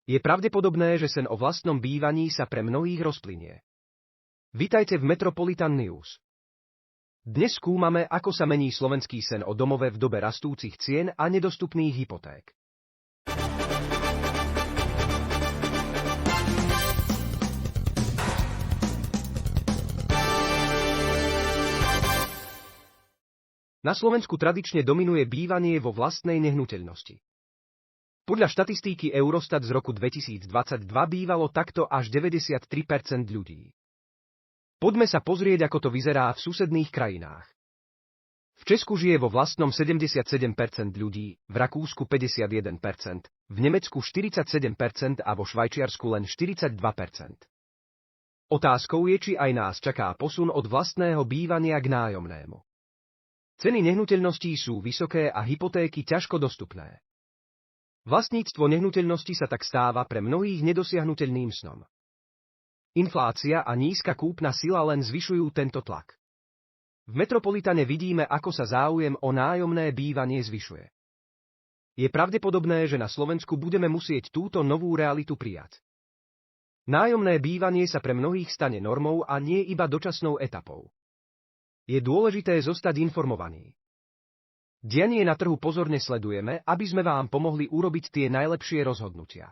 Je pravdepodobné, že sen o vlastnom bývaní sa pre mnohých rozplynie. Vitajte v Metropolitan News. Dnes skúmame, ako sa mení slovenský sen o domove v dobe rastúcich cien a nedostupných hypoték. Na Slovensku tradične dominuje bývanie vo vlastnej nehnuteľnosti. Podľa štatistiky Eurostat z roku 2022 bývalo takto až 93% ľudí. Poďme sa pozrieť, ako to vyzerá v susedných krajinách. V Česku žije vo vlastnom 77% ľudí, v Rakúsku 51%, v Nemecku 47% a vo Švajčiarsku len 42%. Otázkou je, či aj nás čaká posun od vlastného bývania k nájomnému. Ceny nehnuteľností sú vysoké a hypotéky ťažko dostupné. Vlastníctvo nehnuteľnosti sa tak stáva pre mnohých nedosiahnuteľným snom. Inflácia a nízka kúpna sila len zvyšujú tento tlak. V Metropolitane vidíme, ako sa záujem o nájomné bývanie zvyšuje. Je pravdepodobné, že na Slovensku budeme musieť túto novú realitu prijať. Nájomné bývanie sa pre mnohých stane normou a nie iba dočasnou etapou. Je dôležité zostať informovaní. Dianie na trhu pozorne sledujeme, aby sme vám pomohli urobiť tie najlepšie rozhodnutia.